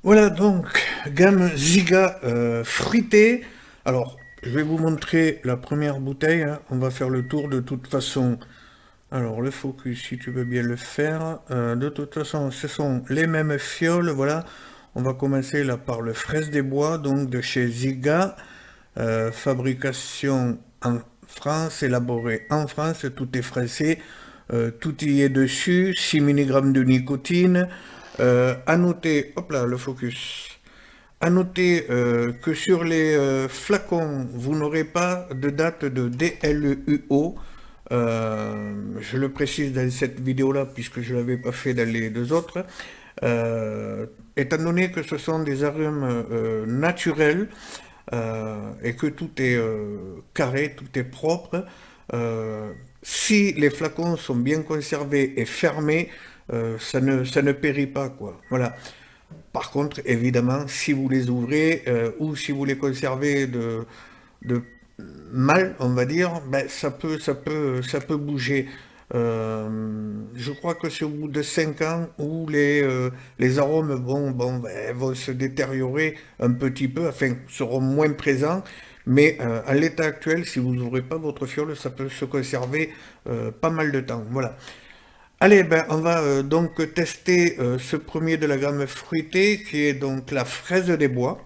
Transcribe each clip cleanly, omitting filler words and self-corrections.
Voilà donc, gamme Ziga fruitée. Alors, je vais vous montrer la première bouteille, hein. On va faire le tour de toute façon. Alors, le focus, si tu veux bien le faire. De toute façon, ce sont les mêmes fioles, voilà. On va commencer là par le fraise des bois, donc de chez Ziga. Fabrication en France, élaborée en France, tout est français. Tout y est dessus, 6 milligrammes de nicotine. À noter, hop là, le focus. À noter que sur les flacons, vous n'aurez pas de date de DLUO. Je le précise dans cette vidéo-là, puisque je ne l'avais pas fait dans les deux autres. Étant donné que ce sont des arômes naturels et que tout est carré, tout est propre, euh, si les flacons sont bien conservés et fermés, ça ne périt pas, quoi. Voilà. Par contre, évidemment, si vous les ouvrez ou si vous les conservez de mal, on va dire, ben, ça peut bouger. Je crois que c'est au bout de 5 ans où les arômes vont se détériorer un petit peu, enfin, seront moins présents. Mais à l'état actuel, si vous n'ouvrez pas votre fiole, ça peut se conserver pas mal de temps. Voilà. Allez, ben, on va donc tester ce premier de la gamme fruitée qui est donc la fraise des bois.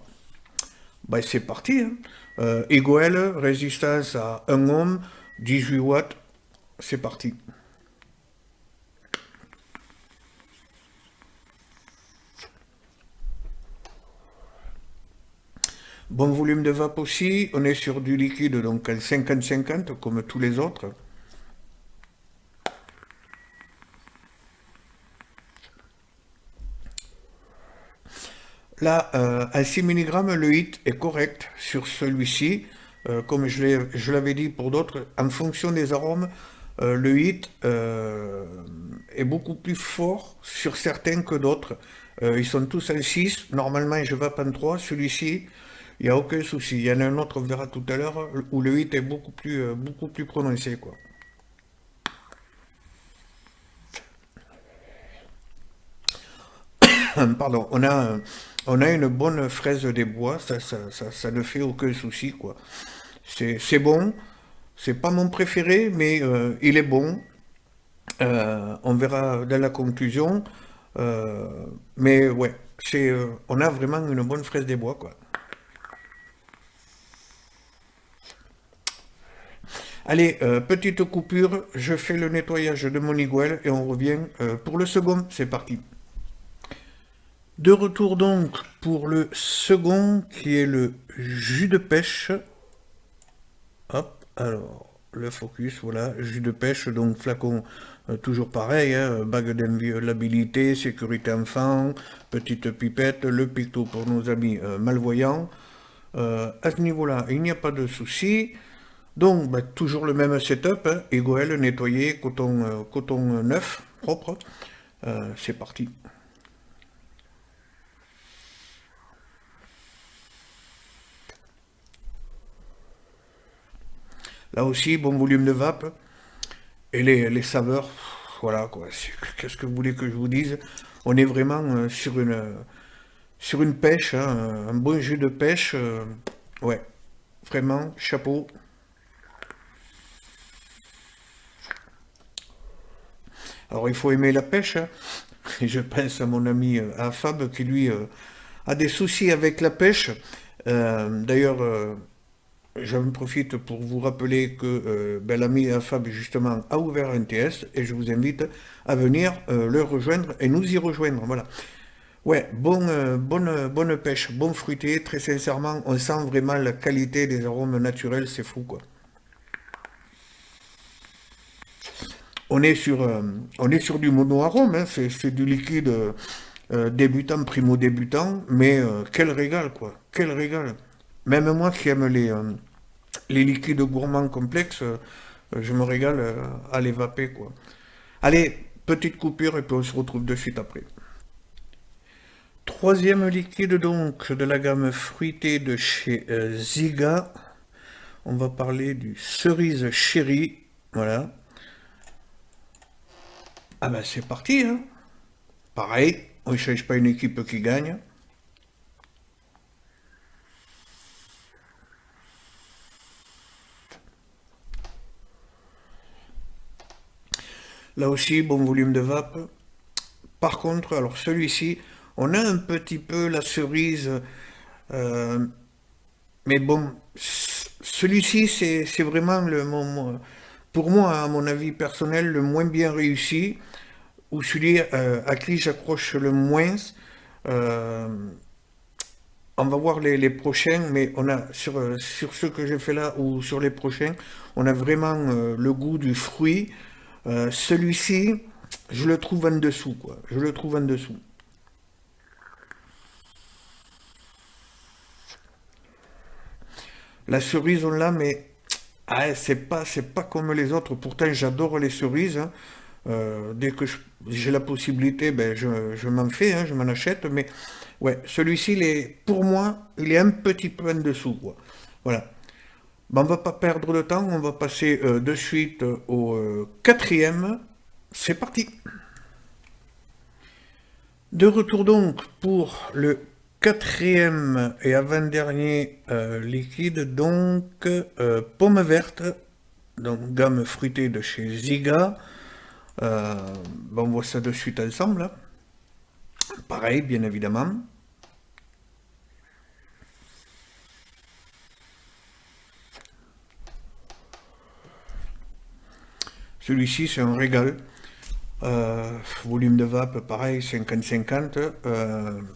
Ben, c'est parti, hein. Egoel, résistance à 1 ohm, 18 watts, c'est parti. Bon volume de vape aussi, on est sur du liquide donc à 50-50 comme tous les autres. Là, à 6 milligrammes, le hit est correct sur celui-ci. Comme je l'avais dit pour d'autres, en fonction des arômes, le hit est beaucoup plus fort sur certains que d'autres. Ils sont tous en 6. Normalement, je vape en 3. Celui-ci, il n'y a aucun souci. Il y en a un autre, on verra tout à l'heure, où le hit est beaucoup plus prononcé, quoi. Pardon, on a une bonne fraise des bois, ça ne fait aucun souci, quoi. C'est bon, c'est pas mon préféré, mais il est bon. On verra dans la conclusion. Euh, mais ouais, on a vraiment une bonne fraise des bois, quoi. Allez, petite coupure, je fais le nettoyage de mon iguelle et on revient pour le second. C'est parti. De retour donc pour le second qui est le jus de pêche. Hop, alors le focus, voilà, jus de pêche, donc flacon toujours pareil, hein, bague d'inviolabilité, sécurité enfant, petite pipette, le picto pour nos amis malvoyants. À ce niveau-là, il n'y a pas de souci. Donc, bah, toujours le même setup, hein, Egoel, nettoyé, coton neuf, propre. C'est parti. Là aussi, bon volume de vape. Et les saveurs, voilà quoi. Qu'est-ce que vous voulez que je vous dise? On est vraiment sur une pêche, hein, un bon jus de pêche. Ouais, vraiment, chapeau. Alors il faut aimer la pêche, hein. Et je pense à mon ami Afab qui lui a des soucis avec la pêche. D'ailleurs, j'en profite pour vous rappeler que ben, l'ami Afab justement a ouvert un TS et je vous invite à venir le rejoindre et nous y rejoindre. Voilà. Ouais, bonne pêche, bon fruité, très sincèrement, on sent vraiment la qualité des arômes naturels, c'est fou quoi. On est sur du mono-arôme, hein, c'est du liquide débutant, primo-débutant, mais quel régal quoi, quel régal. Même moi qui aime les liquides gourmands complexes, je me régale à les vaper quoi. Allez, petite coupure et puis on se retrouve de suite après. Troisième liquide donc de la gamme fruitée de chez Ziga. On va parler du cerise chéri. Voilà. Ah ben c'est parti, hein. Pareil, on ne cherche pas une équipe qui gagne. Là aussi, bon volume de vape. Par contre, alors celui-ci, on a un petit peu la cerise, euh, mais bon, celui-ci, c'est vraiment pour moi, à mon avis personnel, le moins bien réussi, ou celui à qui j'accroche le moins. Euh, on va voir les prochains, mais on a sur ce que j'ai fait là ou sur les prochains, on a vraiment le goût du fruit. Celui-ci, je le trouve en dessous, quoi. Je le trouve en dessous. La cerise, on l'a, mais ah, c'est pas comme les autres. Pourtant, j'adore les cerises, hein. Dès que j'ai la possibilité, ben, je m'en fais, hein, je m'en achète. Mais ouais, celui-ci, pour moi, il est un petit peu en dessous, quoi. Voilà. Ben, on va pas perdre de temps, on va passer de suite au quatrième. C'est parti. De retour donc pour le quatrième et avant-dernier liquide, donc pomme verte, donc gamme fruitée de chez Ziga. Euh, ben, on voit ça de suite ensemble, hein. Pareil, bien évidemment. Celui-ci, c'est un régal. Volume de vape, pareil, 50-50.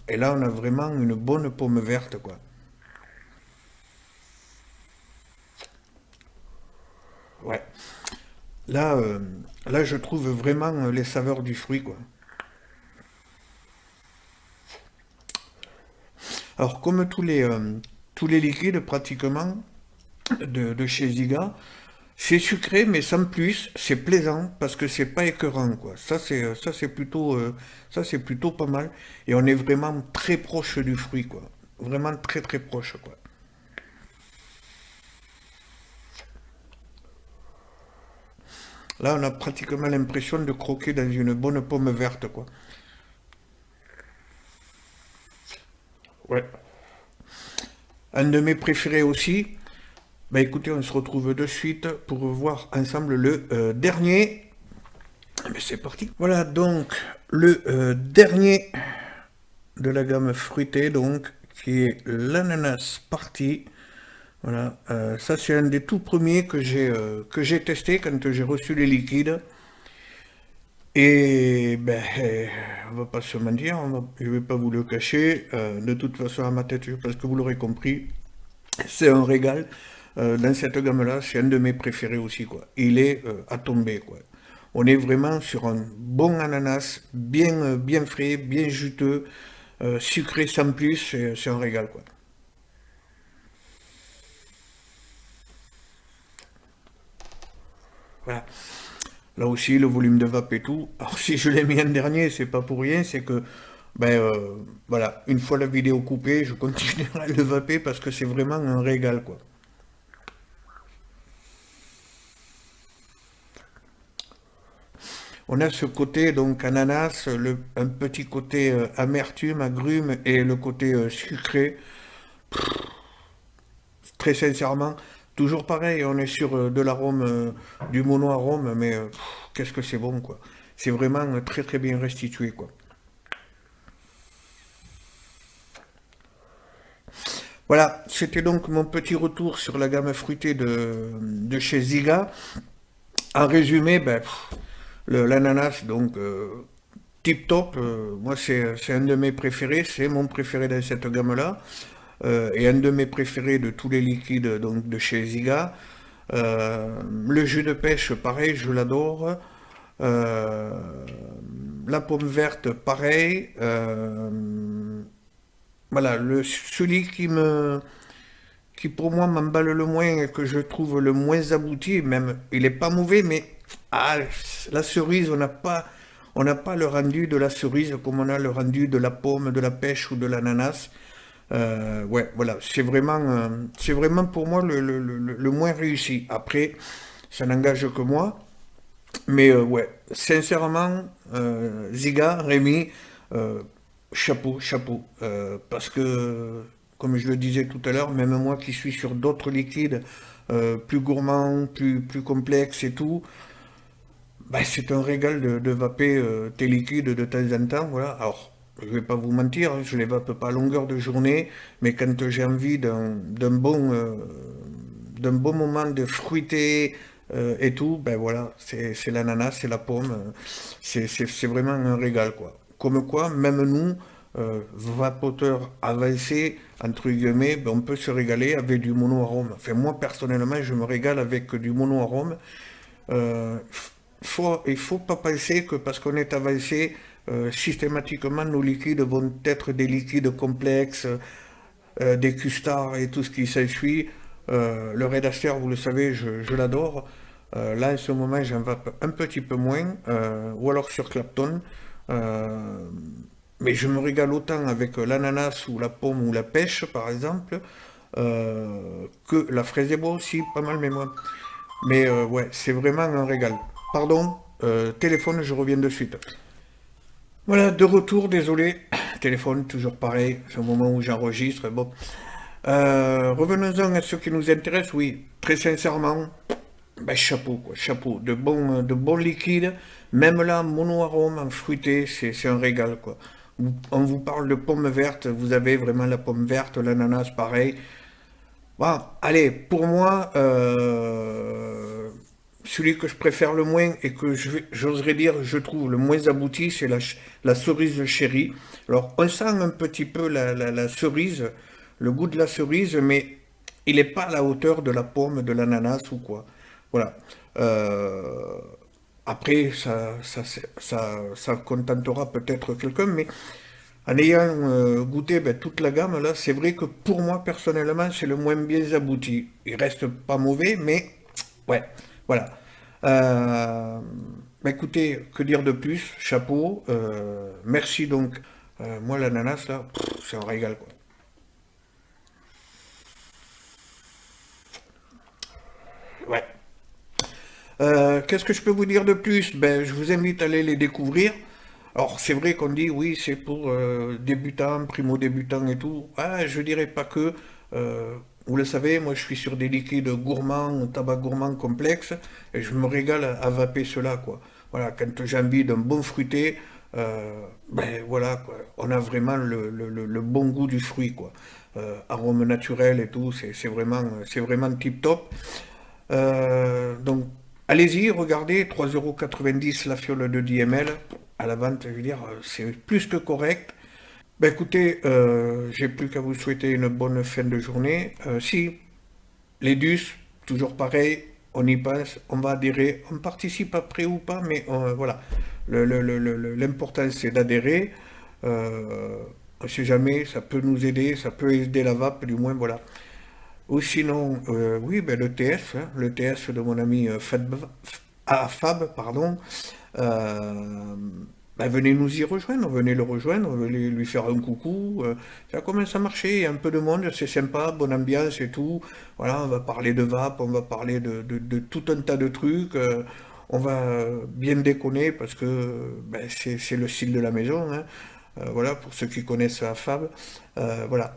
Et là, on a vraiment une bonne pomme verte, quoi. Ouais. Là, là, je trouve vraiment les saveurs du fruit, quoi. Alors, comme tous les liquides, pratiquement, de chez Ziga, c'est sucré, mais sans plus, c'est plaisant, parce que c'est pas écœurant, quoi. Ça, c'est plutôt pas mal. Et on est vraiment très proche du fruit, quoi. Vraiment très, très proche, quoi. Là, on a pratiquement l'impression de croquer dans une bonne pomme verte, quoi. Ouais. Un de mes préférés aussi. Bah écoutez, on se retrouve de suite pour voir ensemble le dernier. Mais c'est parti. Voilà donc le dernier de la gamme fruitée, donc, qui est l'ananas party. Voilà, ça c'est un des tout premiers que j'ai testé quand j'ai reçu les liquides. Et ben, on va pas se mentir, je vais pas vous le cacher. De toute façon, à ma tête, je pense que vous l'aurez compris, c'est un régal. Dans cette gamme-là, c'est un de mes préférés aussi, quoi. Il est à tomber, quoi. On est vraiment sur un bon ananas, bien frais, bien juteux, sucré sans plus, c'est un régal, quoi. Voilà. Là aussi, le volume de vape et tout. Alors, si je l'ai mis en dernier, c'est pas pour rien, c'est que, ben, voilà, une fois la vidéo coupée, je continuerai à le vaper parce que c'est vraiment un régal, quoi. On a ce côté, donc, ananas, un petit côté amertume, agrume et le côté sucré. Très sincèrement, toujours pareil, on est sur de l'arôme, du mono-arôme, mais qu'est-ce que c'est bon, quoi. C'est vraiment très très bien restitué, quoi. Voilà, c'était donc mon petit retour sur la gamme fruitée de chez Ziga. En résumé, ben, l'ananas, donc tip top, moi c'est un de mes préférés, c'est mon préféré dans cette gamme-là, et un de mes préférés de tous les liquides donc de chez Ziga. Le jus de pêche, pareil, je l'adore. Euh, la pomme verte, pareil. Voilà, celui qui pour moi m'emballe le moins et que je trouve le moins abouti, même il est pas mauvais, mais ah, la cerise, on n'a pas le rendu de la cerise comme on a le rendu de la pomme, de la pêche ou de l'ananas. Ouais, voilà, c'est vraiment pour moi le moins réussi. Après, ça n'engage que moi, mais ouais, sincèrement, Ziga, Rémi, euh, chapeau, chapeau. Parce que, comme je le disais tout à l'heure, même moi qui suis sur d'autres liquides plus gourmands, plus complexes et tout, Ben, c'est un régal de vaper tes liquides de temps en temps, voilà. Alors, je vais pas vous mentir, hein, je les vape pas à longueur de journée, mais quand j'ai envie d'un bon moment de fruité et tout, ben voilà, c'est l'ananas, c'est la pomme, c'est vraiment un régal, quoi. Comme quoi, même nous, vapoteurs avancés, entre guillemets, ben, on peut se régaler avec du monoarôme. Enfin, moi, personnellement, je me régale avec du monoarôme. Euh, il faut pas penser que parce qu'on est avancé, systématiquement nos liquides vont être des liquides complexes, des custards et tout ce qui s'ensuit. Le Red Aster, vous le savez, je l'adore. Là, en ce moment, j'en vape un petit peu moins, ou alors sur Clapton. Euh, mais je me régale autant avec l'ananas ou la pomme ou la pêche, par exemple, que la fraise des bois aussi, pas mal, mais moi. Mais ouais, c'est vraiment un régal. Pardon, téléphone, je reviens de suite. Voilà, de retour, désolé. Téléphone, toujours pareil, c'est au moment où j'enregistre. Bon. Revenons-en à ce qui nous intéresse, oui, très sincèrement, ben, chapeau, quoi, chapeau. De bons liquides, même là, mono-arôme, en fruité, c'est un régal, quoi. On vous parle de pommes vertes, vous avez vraiment la pomme verte, l'ananas, pareil. Bon, allez, pour moi, celui que je préfère le moins et que j'oserais dire, je trouve le moins abouti, c'est la cerise chérie. Alors, on sent un petit peu la cerise, le goût de la cerise, mais il n'est pas à la hauteur de la pomme, de l'ananas ou quoi. Voilà. Euh, Après, ça contentera peut-être quelqu'un, mais en ayant goûté ben, toute la gamme, là, c'est vrai que pour moi, personnellement, c'est le moins bien abouti. Il reste pas mauvais, mais ouais, voilà. Euh, bah, écoutez, que dire de plus? Chapeau. Merci donc. Moi, l'ananas, là, c'est un régal, quoi. Ouais. Qu'est-ce que je peux vous dire de plus? Ben, je vous invite à aller les découvrir. Alors, c'est vrai qu'on dit oui, c'est pour débutants, primo-débutants et tout. Ah, je dirais pas que. euh, Vous le savez, moi je suis sur des liquides gourmands, tabac gourmand complexe, et je me régale à vaper cela, quoi. Voilà, quand j'ai envie d'un bon fruité, ben voilà, quoi. On a vraiment le bon goût du fruit, quoi. Arôme naturel et tout, c'est vraiment tip top. Donc, allez-y, regardez, 3,90 € la fiole de 10 ml. À la vente, je veux dire, c'est plus que correct. Ben écoutez, j'ai plus qu'à vous souhaiter une bonne fin de journée. Si, les DUS, toujours pareil, on y pense, on va adhérer, on participe après ou pas, mais voilà. L'important c'est d'adhérer. On ne sait jamais, ça peut nous aider, ça peut aider la vape, du moins, voilà. Ou sinon, oui, ben, le TF, hein, le TF de mon ami Fab, pardon. Euh, ben, venez nous y rejoindre, venez le rejoindre, venez lui faire un coucou. Ça commence à marcher, il y a un peu de monde, c'est sympa, bonne ambiance et tout. Voilà, on va parler de vape, on va parler de tout un tas de trucs. On va bien déconner parce que ben, c'est le style de la maison, hein. Voilà, pour ceux qui connaissent la Fab. Voilà.